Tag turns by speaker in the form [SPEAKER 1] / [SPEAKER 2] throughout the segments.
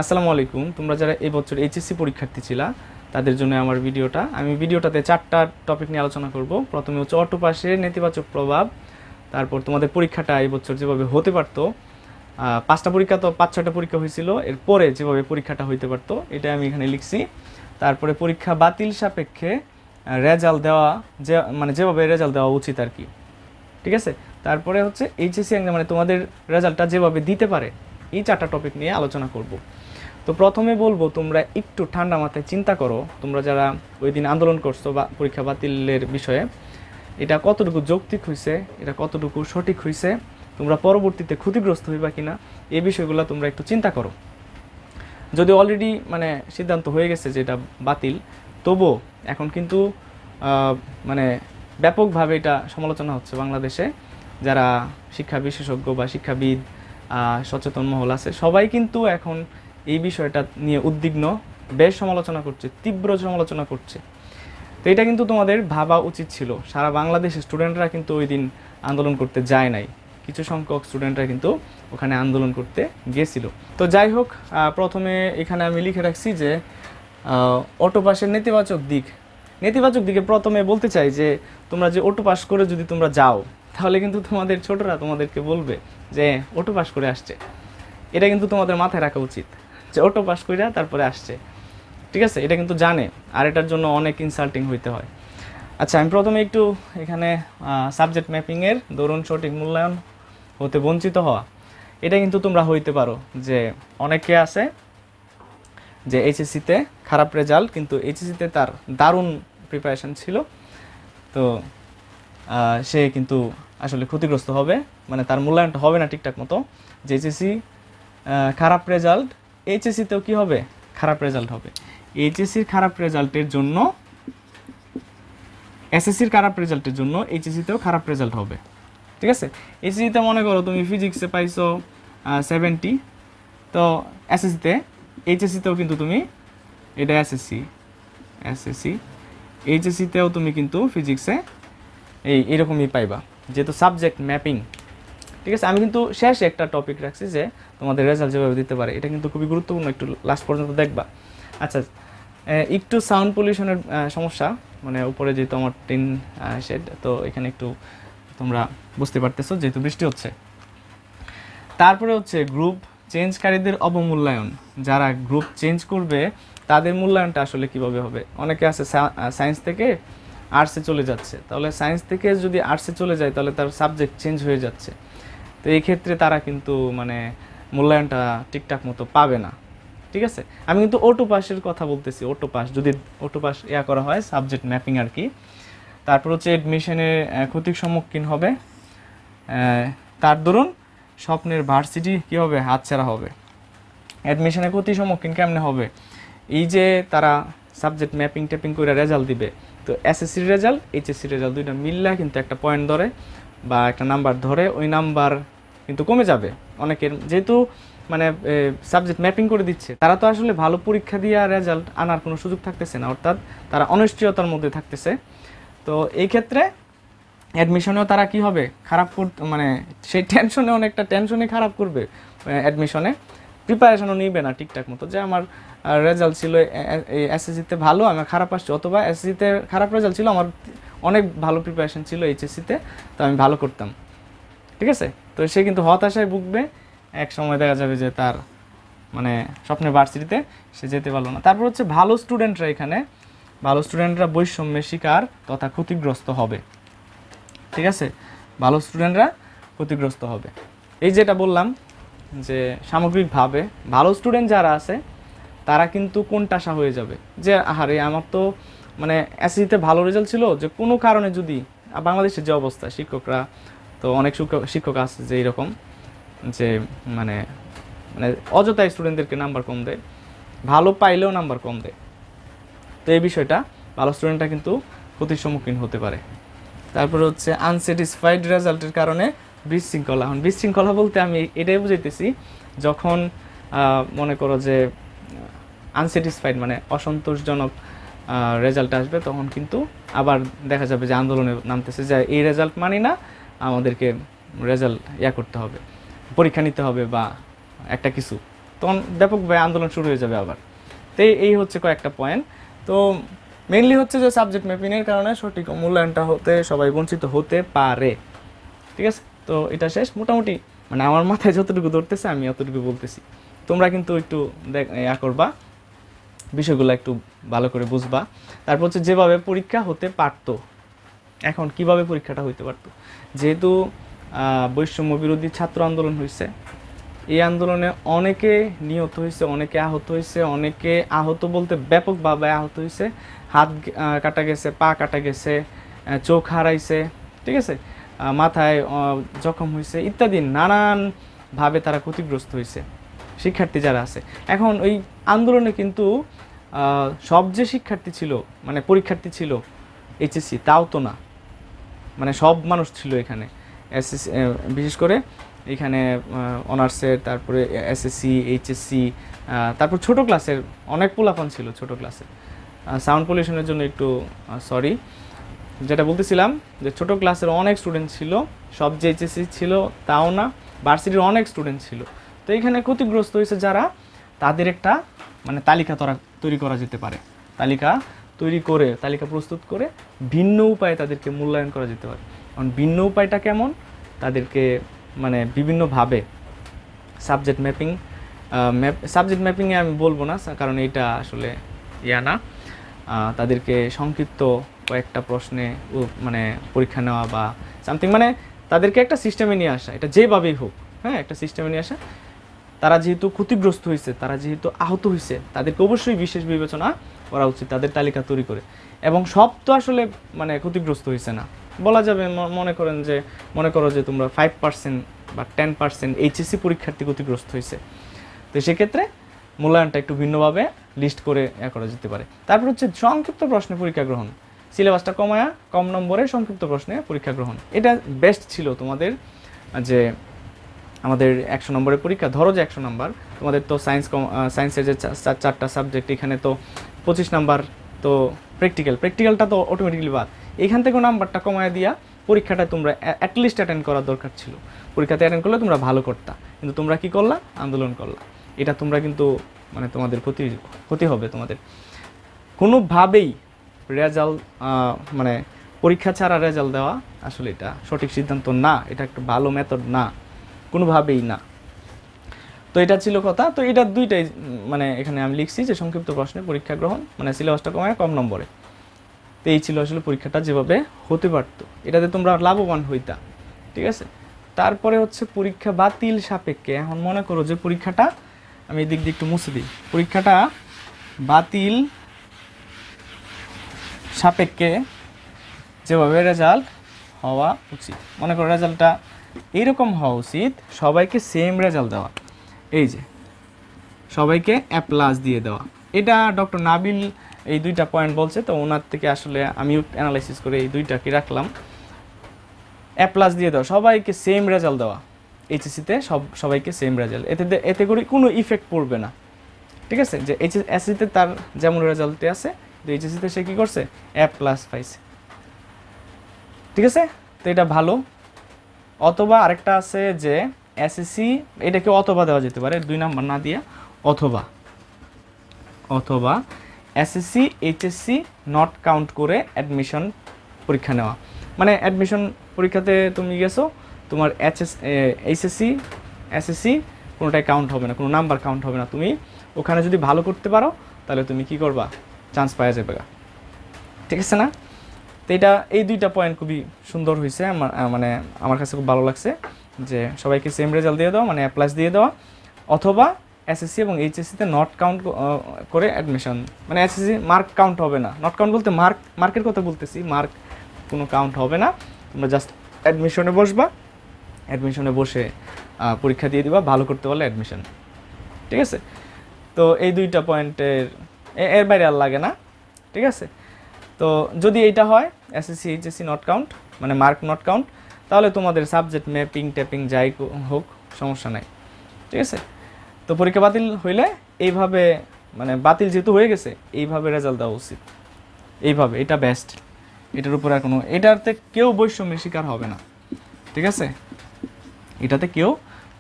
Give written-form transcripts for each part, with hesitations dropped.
[SPEAKER 1] আসসালামু আলাইকুম। তোমরা যারা এই বছর এইচএসসি পরীক্ষার্থী ছিলা তাদের জন্য আমার ভিডিওটা। আমি ভিডিওটাতে 4টা টপিক নিয়ে আলোচনা করব। প্রথমে হচ্ছে অটো পাসের নেতিবাচক প্রভাব, তারপর তোমাদের পরীক্ষাটা এই বছর যেভাবে হতে পারতো, 5টা পরীক্ষা তো 5-6টা পরীক্ষা হয়েছিল, এরপরে যেভাবে পরীক্ষাটা হইতে পারতো এটা আমি এখানে লিখছি। তারপরে পরীক্ষা বাতিল সাপেক্ষে রেজাল্ট দেওয়া, যেভাবে রেজাল্ট দেওয়া উচিত আর কি, ঠিক আছে। তারপরে হচ্ছে এইচএসসি এক্সাম মানে তোমাদের রেজাল্টটা যেভাবে দিতে পারে, এই 4টা টপিক নিয়ে আলোচনা করব। তো প্রথমে বলবো তোমরা একটু ঠান্ডা মাথায় চিন্তা করো, তোমরা যারা ওই দিন আন্দোলন করছো বা পরীক্ষা বাতিলের বিষয়ে, এটা কতটুকু যৌক্তিক হয়েছে, এটা কতটুকু সঠিক হয়েছে, তোমরা পরবর্তীতে ক্ষতিগ্রস্ত হইবা কিনা, এই বিষয়গুলো তোমরা একটু চিন্তা করো। যদি অলরেডি সিদ্ধান্ত হয়ে গেছে যে এটা বাতিল, তবুও এখন কিন্তু মানে ব্যাপকভাবে এটা সমালোচনা হচ্ছে বাংলাদেশে। যারা শিক্ষা বিশেষজ্ঞ বা শিক্ষাবিদ, সচেতন মহল আছে, সবাই কিন্তু এখন এই বিষয়টা নিয়ে উদ্বিগ্ন, বেশ সমালোচনা করছে, তীব্র সমালোচনা করছে। তো এটা কিন্তু তোমাদের ভাবা উচিত ছিল। সারা বাংলাদেশের স্টুডেন্টরা কিন্তু ওই দিন আন্দোলন করতে যায় নাই, কিছু সংখ্যক স্টুডেন্টরা কিন্তু ওখানে আন্দোলন করতে গেছিল। তো যাই হোক, প্রথমে এখানে আমি লিখে রাখছি যে অটো পাসের নেতিবাচক দিকে প্রথমে বলতে চাই যে তোমরা যে অটো পাস করে যদি তোমরা যাও, তাহলে কিন্তু তোমাদের ছোটরা তোমাদেরকে বলবে যে অটো পাস করে আসছে। এটা কিন্তু তোমাদের মাথায় রাখা উচিত যে অটো পাস করে তারপরে আসছে, ঠিক আছে। এটা কিন্তু জানে, আর এটার জন্য অনেক ইনসাল্টিং হইতে হয়। আচ্ছা, আমি প্রথমে একটু এখানে সাবজেক্ট ম্যাপিংয়ের দরুন সঠিক মূল্যায়ন হতে বঞ্চিত হওয়া, এটা কিন্তু তোমরা হইতে পারো। যে অনেকে আছে যে এইচএসসিতে খারাপ রেজাল্ট, কিন্তু এইচএসসিতে তার দারুণ প্রিপারেশন ছিল, তো সে কিন্তু আসলে ক্ষতিগ্রস্ত হবে, মানে তার মূল্যায়নটা হবে না ঠিকঠাক মতো। যে এইচএসসি খারাপ রেজাল্ট, এইচএসসিতেও কী হবে, খারাপ রেজাল্ট হবে। এইচএসসির খারাপ রেজাল্টের জন্য, এসএসসির খারাপ রেজাল্টের জন্য এইচএসসিতেও খারাপ রেজাল্ট হবে, ঠিক আছে। এইচএসসিতে মনে করো তুমি ফিজিক্সে পাইছো 70, তো এইচএসসিতেও কিন্তু তুমি, এটা এসএসসি এইচএসসিতেও তুমি কিন্তু ফিজিক্সে এইরকমই পাইবা, যেহেতু সাবজেক্ট ম্যাপিং, ঠিক আছে। আমি কিন্তু শেষে একটা টপিক রাখছি যে তোমাদের রেজাল্ট যেভাবে দিতে পারে, এটা কিন্তু খুবই গুরুত্বপূর্ণ, একটু লাস্ট পর্যন্ত দেখবা। আচ্ছা, একটু সাউন্ড পলিউশনের সমস্যা, মানে উপরে যেহেতু আমার টিন শেড, তো এখানে একটু তোমরা বুঝতে পারতেছো যেহেতু বৃষ্টি হচ্ছে। তারপরে হচ্ছে গ্রুপ চেঞ্জকারীদের অবমূল্যায়ন, যারা গ্রুপ চেঞ্জ করবে তাদের মূল্যায়নটা আসলে কিভাবে হবে। অনেকে আছে সায়েন্স থেকে আর্টসে চলে যাচ্ছে, তাহলে সায়েন্স থেকে যদি আর্টসে চলে যায় তাহলে তার সাবজেক্ট চেঞ্জ হয়ে যাচ্ছে, তো এই ক্ষেত্রে তারা কিন্তু মূল্যায়নটা ঠিকঠাক মতো পাবে না, ঠিক আছে। আমি কিন্তু অটো পাসের কথা বলতেছি, অটো পাস যদি অটো পাস করা হয়, সাবজেক্ট ম্যাপিং আর কি। তারপর হচ্ছে এডমিশনের ক্ষতির সম্মুখীন হবে, তার দরুন স্বপ্নের ভার্সিটি কী হবে, হাতছাড়া হবে। অ্যাডমিশনের ক্ষতির সম্মুখীন কেমনে হবে, এই যে তারা সাবজেক্ট ম্যাপিং ট্যাপিং করে রেজাল্ট দিবে, তো এসএসসির রেজাল্ট এইচএসসির রেজাল্ট দুইটা মিললে কিন্তু একটা পয়েন্ট ধরে বা একটা নাম্বার ধরে, ওই নাম্বার কিন্তু কমে যাবে অনেকের, যেহেতু সাবজেক্ট ম্যাপিং করে দিচ্ছে। তারা তো আসলে ভালো পরীক্ষা দিয়ে রেজাল্ট আনার কোনো সুযোগ থাকতেছে না, অর্থাৎ তারা অনিশ্চয়তার মধ্যে থাকতেছে। তো এই ক্ষেত্রে অ্যাডমিশনেও তারা কি হবে, খারাপ সেই টেনশনে, অনেকটা টেনশনে খারাপ করবে। অ্যাডমিশনে প্রিপারেশনও নিবে না ঠিকঠাক মতো, যে আমার রেজাল্ট ছিল এসএসসিতে ভালো, আমার খারাপ আসছে, অথবা এসএসসিতে খারাপ রেজাল্ট ছিল, আমার অনেক ভালো প্রিপারেশন ছিল এইচএসসিতে, তো আমি ভালো করতাম, ঠিক আছে। তো সে কিন্তু হতাশায় ভুগবে, এক সময় দেখা যাবে যে তার স্বপ্নের ভার্সিটিতে সে যেতে পারলো না। তারপর হচ্ছে ভালো স্টুডেন্টরা বৈষম্যের শিকার তথা ক্ষতিগ্রস্ত হবে, ঠিক আছে। ভালো স্টুডেন্টরা ক্ষতিগ্রস্ত হবে, এই যেটা বললাম যে সামগ্রিকভাবে ভালো স্টুডেন্ট যারা আছে তারা কিন্তু কোণঠাসা হয়ে যাবে, যে আহারে আমার তো এসএসসিতে ভালো রেজাল্ট ছিল, যে কোনো কারণে যদি, বাংলাদেশের যে অবস্থা, শিক্ষকরা তো অনেক শিক্ষক আছে যে এইরকম, যে অযথায় স্টুডেন্টদেরকে নাম্বার কম দেয়, ভালো পাইলেও নাম্বার কম দেয়। তো এই বিষয়টা ভালো স্টুডেন্টরা কিন্তু ক্ষতির সম্মুখীন হতে পারে। তারপরে হচ্ছে আনস্যাটিসফাইড রেজাল্টের কারণে বিশৃঙ্খলা। এখন বিশৃঙ্খলা বলতে আমি এটাই বুঝাইতেছি, যখন মনে করো যে আনস্যাটিসফাইড অসন্তোষজনক রেজাল্ট আসবে, তখন কিন্তু আবার দেখা যাবে যে আন্দোলনে নামতেছে, যে এই রেজাল্ট মানি না, আমাদেরকে রেজাল্ট করতে হবে, পরীক্ষা নিতে হবে বা একটা কিছু, তখন ব্যাপকভাবে আন্দোলন শুরু হয়ে যাবে আবার। তো এই হচ্ছে কয়েকটা পয়েন্ট। তো মেইনলি হচ্ছে যে সাবজেক্ট ম্যাপিংয়ের কারণে সঠিক মূল্যায়নটা হতে সবাই বঞ্চিত হতে পারে। ঠিক আছে, তো এটা শেষ মোটামুটি, মানে আমার মাথায় যতটুকু ধরতেছে আমি অতটুকু বলতেছি। তোমরা কিন্তু একটু করবা, বিষয়গুলো একটু ভালো করে বুঝবা। তারপর হচ্ছে যেভাবে পরীক্ষা হতে পারতো, এখন কিভাবে পরীক্ষাটা হইতে পারতো, যেহেতু বৈষম্য বিরোধী ছাত্র আন্দোলন হয়েছে, এই আন্দোলনে অনেকে নিহত হয়েছে, অনেকে আহত হয়েছে, অনেকে আহত বলতে ব্যাপকভাবে আহত হয়েছে, হাত কাটা গেছে, পা কাটা গেছে, চোখ হারাইছে, ঠিক আছে, মাথায় জখম হয়েছে ইত্যাদি নানানভাবে তারা ক্ষতিগ্রস্ত হয়েছে শিক্ষার্থী যারা আছে। এখন ওই আন্দোলনে কিন্তু সব যে শিক্ষার্থী ছিল, মানে পরীক্ষার্থী ছিল এইচএসসি তাও তো না, মানে সব মানুষ ছিল এখানে, এসএসসি বিশেষ করে এখানে অনার্সের, তারপরে এসএসসি, এইচএসসি, তারপর ছোট ক্লাসের অনেক পোলাপান ছিল। ছোট ক্লাসের সাউন্ড পলিউশনের জন্য একটু সরি, যেটা বলতেছিলাম যে ছোট ক্লাসের অনেক স্টুডেন্ট ছিল, সব যে এইচএসসি ছিল তাও না, ভার্সিটির অনেক স্টুডেন্ট ছিল। তো এখানে ক্ষতিগ্রস্ত হয়েছে যারা, তাদের একটা মানে তালিকা তৈরি করা যেতে পারে, তালিকা তৈরি করে, তালিকা প্রস্তুত করে ভিন্ন উপায়ে তাদেরকে মূল্যায়ন করা যেতে পারে। কারণ ভিন্ন উপায়টা কেমন, তাদেরকে মানে বিভিন্নভাবে সাবজেক্ট ম্যাপিংয়ে আমি বলবো না, কারণ এটা আসলে না, তাদেরকে সংক্ষিপ্ত কয়েকটা প্রশ্নে মানে পরীক্ষা নেওয়া বা সামথিং, মানে তাদেরকে একটা সিস্টেমে নিয়ে আসা, এটা যেভাবেই হোক, হ্যাঁ, একটা সিস্টেমে নিয়ে আসা। তারা যেহেতু ক্ষতিগ্রস্ত হয়েছে, তারা যেহেতু আহত হয়েছে, তাদেরকে অবশ্যই বিশেষ বিবেচনা করা উচিত, তাদের তালিকা তৈরি করে। এবং সব তো আসলে মানে ক্ষতিগ্রস্ত হয়েছে না বলা যাবে, মনে করো যে তোমরা 5% বা 10% এইচএসসি পরীক্ষার্থী ক্ষতিগ্রস্ত হয়েছে, তো সেক্ষেত্রে মূল্যায়নটা একটু ভিন্নভাবে লিস্ট করে করা যেতে পারে। তারপর হচ্ছে সংক্ষিপ্ত প্রশ্নে পরীক্ষা গ্রহণ, সিলেবাসটা কমায়া কম নম্বরে সংক্ষিপ্ত প্রশ্নে পরীক্ষা গ্রহণ, এটা বেস্ট ছিল তোমাদের। যে আমাদের 100 নম্বরের পরীক্ষা, ধরো যে 100 নম্বর, তোমাদের তো সায়েন্সের যে 4টা সাবজেক্ট, এখানে তো 25 নাম্বার তো প্র্যাকটিক্যালটা তো অটোমেটিক্যালি বাদ, এখান থেকেও নাম্বারটা কমায় দিয়া পরীক্ষাটা তোমরা অ্যাটলিস্ট অ্যাটেন্ড করার দরকার ছিল। পরীক্ষাতে অ্যাটেন্ড করলে তোমরা ভালো করতা, কিন্তু তোমরা কি করলা, আন্দোলন করলা। এটা তোমরা কিন্তু মানে তোমাদের ক্ষতি হবে। তোমাদের কোনোভাবেই রেজাল্ট মানে পরীক্ষা ছাড়া রেজাল্ট দেওয়া আসলে এটা সঠিক সিদ্ধান্ত না, এটা একটা ভালো মেথড না, কোনোভাবেই না। তো এটা ছিল কথা। তো এটা দুইটাই মানে এখানে আমি লিখছি যে সংক্ষিপ্ত প্রশ্নে পরীক্ষা গ্রহণ, মানে সিলেবাসটা কমায় কম নম্বরে। তো এই ছিল আসলে পরীক্ষাটা যেভাবে হতে পারতো, এটাতে তোমরা লাভবান হইতা। ঠিক আছে, তারপরে হচ্ছে পরীক্ষা বাতিল সাপেক্ষে। এখন মনে করো যে পরীক্ষাটা, আমি এই দিক দিয়ে একটু মুছে দিই, পরীক্ষাটা বাতিল সাপেক্ষে যেভাবে রেজাল্ট হওয়া উচিত, মনে করো রেজাল্টটা এইরকম হওয়া উচিত, সবাইকে সেম রেজাল্ট দেওয়া, এই যে সবাইকে A+ দিয়ে দেওয়া। এটা ডক্টর নাবিল এই দুইটা পয়েন্ট বলছে, তো ওনার থেকে আসলে আমি অ্যানালাইসিস করে এই দুইটাকে রাখলাম। A+ দিয়ে দেওয়া, সবাইকে সেম রেজাল্ট দেওয়া, এইচএসসিতে সবাইকে সেম রেজাল্ট, এতে করে কোনো ইফেক্ট পড়বে না। ঠিক আছে, যে এসএসসিতে তার যেমন রেজাল্টে আছে, তো এইচএসসিতে সে কী করছে, A+ পাইছে। ঠিক আছে, তো এটা ভালো। অথবা আরেকটা আছে যে এসএসসি, এটাকে অথবা দেওয়া যেতে পারে, 2 নাম্বার না দিয়ে অথবা এসএসসি এইচএসসি নট কাউন্ট করে অ্যাডমিশন পরীক্ষা নেওয়া। মানে অ্যাডমিশন পরীক্ষাতে তুমি গেছো, তোমার এইচএসসি এসএসসি কোনোটাই কাউন্ট হবে না, কোনো নাম্বার কাউন্ট হবে না। তুমি ওখানে যদি ভালো করতে পারো তাহলে তুমি কি করবা, চান্স পাওয়া যাবে। ঠিক আছে না? তো এটা এই দুইটা পয়েন্ট খুবই সুন্দর হয়েছে, মানে আমার কাছে খুব ভালো লাগছে যে সবাইকে সেম রেজাল্ট দিয়ে দেওয়া, মানে A+ দিয়ে দেওয়া, অথবা এসএসসি এবং এইচএসসিতে নট কাউন্ট করে অ্যাডমিশন, মানে এসএসসি মার্ক কাউন্ট হবে না। নট কাউন্ট বলতে মার্কের কথা বলতেছি, মার্ক কোনো কাউন্ট হবে না, তোমরা জাস্ট অ্যাডমিশনে বসবা, অ্যাডমিশনে বসে পরীক্ষা দিয়ে দিবা, ভালো করতে পারলে অ্যাডমিশন। ঠিক আছে, তো এই দুইটা পয়েন্টের এর বাইরে আর লাগে না। ঠিক আছে, তো যদি এইটা হয় এসএসসি এইচএসসি নট কাউন্ট, মানে মার্ক নট কাউন্ট, তাহলে তোমাদের সাবজেক্ট ম্যাপিং ট্যাপিং যাই হোক সমস্যা নাই। ঠিক আছে, তো পরীক্ষা বাতিল হইলে এইভাবে, মানে বাতিল যেহেতু হয়ে গেছে, এইভাবে রেজাল্ট দেওয়া উচিত, এইভাবে, এটা বেস্ট। এটার উপরে আর কোনো, এটাতে কেউ বৈষম্যের শিকার হবে না। ঠিক আছে, এটাতে কেউ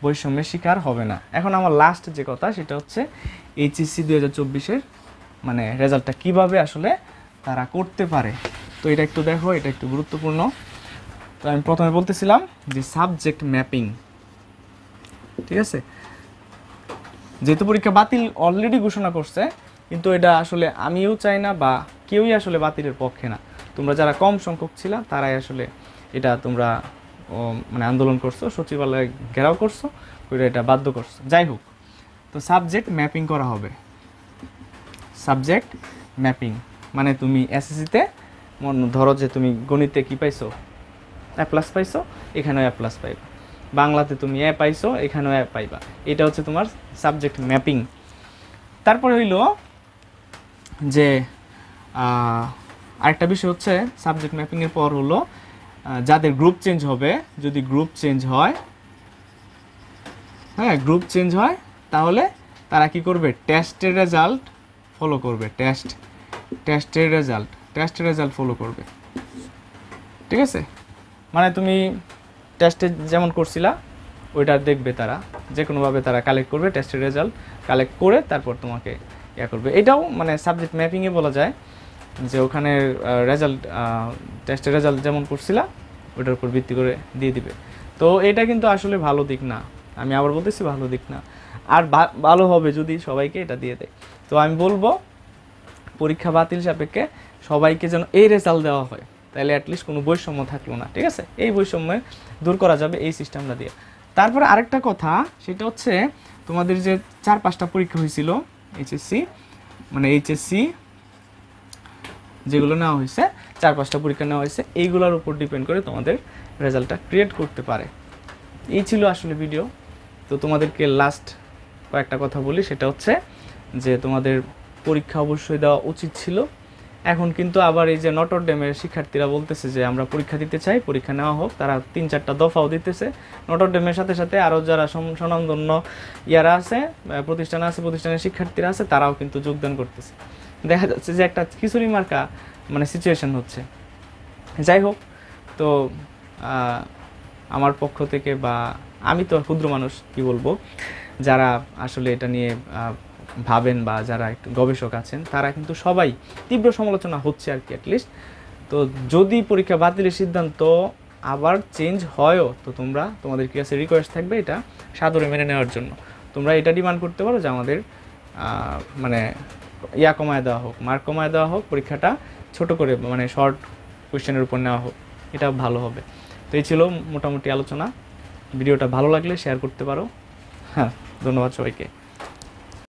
[SPEAKER 1] বৈষম্যের শিকার হবে না। এখন আমার লাস্ট যে কথা সেটা হচ্ছে এইচএসসি 2024-এর মানে রেজাল্টটা কিভাবে আসলে তারা করতে পারে। তো এটা একটু দেখো, এটা একটু গুরুত্বপূর্ণ। তো আমি প্রথমে বলতেছিলাম যে সাবজেক্ট ম্যাপিং, ঠিক আছে, যেহেতু পরীক্ষা বাতিল অলরেডি ঘোষণা করছে, কিন্তু এটা আসলে আমিও চাই না বা কেউই আসলে বাতিলের পক্ষে না। তোমরা যারা কম সংখ্যক ছিল তারাই আসলে এটা তোমরা মানে আন্দোলন করছো, সচিবালয়ে ঘেরাও করছো, করে এটা বাধ্য করছো। যাই হোক, তো সাবজেক্ট ম্যাপিং করা হবে। সাবজেক্ট ম্যাপিং মানে তুমি এসএসসিতে ধরো যে তুমি গণিতে কি পাইছো, এ প্লাস পাইছো, এখানেও এ প্লাস পাইবা। বাংলাতে তুমি এ পাইছো, এখানেও এ পাইবা। এটা হচ্ছে তোমার সাবজেক্ট ম্যাপিং। তারপরে হইলো যে আরেকটা বিষয় হচ্ছে সাবজেক্ট ম্যাপিংয়ের পর হলো যাদের গ্রুপ চেঞ্জ হবে, যদি গ্রুপ চেঞ্জ হয়, হ্যাঁ গ্রুপ চেঞ্জ হয়, তাহলে তারা কি করবে, টেস্টের রেজাল্ট ফলো করবে। টেস্টের রেজাল্ট ফলো করবে, ঠিক আছে। মানে তুমি টেস্টে যেমন করছিলা ওইটা দেখবে, তারা যে কোনোভাবে তারা কালেক্ট করবে, টেস্টের রেজাল্ট কালেক্ট করে তারপর তোমাকে ইয়া করবে। এটাও মানে সাবজেক্ট ম্যাপিংয়ে বলা যায় যে ওখানে রেজাল্ট, টেস্টের রেজাল্ট যেমন করছিলা ওইটার উপর ভিত্তি করে দিয়ে দিবে। তো এটা কিন্তু আসলে ভালো দিক না, আমি আবার বলতেছি ভালো দিক না। আর ভালো হবে যদি সবাইকে এটা দিয়ে দেয়। তো আমি বলবো পরীক্ষা বাতিল সাপেক্ষে সবাইকে যেন এই রেজাল্ট দেওয়া হয়, তাহলে অ্যাটলিস্ট কোনো বৈষম্য থাকলো না, ঠিক আছে। এই বৈষম্য দূর করা যাবে এই সিস্টেমটা দিয়ে। তারপরে আরেকটা কথা, সেটা হচ্ছে তোমাদের যে 4-5টা পরীক্ষা হয়েছিল এইচএসসি, মানে এইচএসসি যেগুলো নেওয়া হয়েছে, 4-5টা পরীক্ষা নেওয়া হয়েছে, এইগুলোর উপর ডিপেন্ড করে তোমাদের রেজাল্টটা ক্রিয়েট করতে পারে। এই ছিল আসলে ভিডিও। তো তোমাদেরকে লাস্ট কয়েকটা কথা বলি, সেটা হচ্ছে যে তোমাদের পরীক্ষা অবশ্যই দেওয়া উচিত ছিল। এখন কিন্তু আবার এই যে নটর ডেমের শিক্ষার্থীরা বলতেছে যে আমরা পরীক্ষা দিতে চাই, পরীক্ষা নেওয়া হোক, তারা 3-4টা দফাও দিতেছে। নটর ডেমের সাথে সাথে আরও যারা স্বনামধন্য ইয়ারা আছে, প্রতিষ্ঠানের শিক্ষার্থীরা আছে, তারাও কিন্তু যোগদান করতেছে। দেখা যাচ্ছে যে একটা খিচুড়ি মার্কা মানে সিচুয়েশন হচ্ছে। যাই হোক, তো আমার পক্ষ থেকে, বা আমি তো ক্ষুদ্র মানুষ, কি বলবো, যারা আসলে এটা নিয়ে ভাবেন বা যারা একটু গবেষক আছেন, তারা কিন্তু সবাই তীব্র সমালোচনা হচ্ছে আর কি অ্যাটলিস্ট। তো যদি পরীক্ষা বাতিলের সিদ্ধান্ত আবার চেঞ্জ হয়ও, তো তোমাদের কাছে রিকোয়েস্ট থাকবে এটা সাদরে মেনে নেওয়ার জন্য। তোমরা এটা ডিমান্ড করতে পারো যে আমাদের মানে ইয়া কমায় দেওয়া হোক, মার্ক কমায় দেওয়া হোক, পরীক্ষাটা ছোট করে মানে শর্ট কোয়েশ্চেনের উপর নেওয়া হোক, এটা ভালো হবে। তো এই ছিল মোটামুটি আলোচনা। ভিডিওটা ভালো লাগলে শেয়ার করতে পারো। হ্যাঁ, ধন্যবাদ সবাইকে।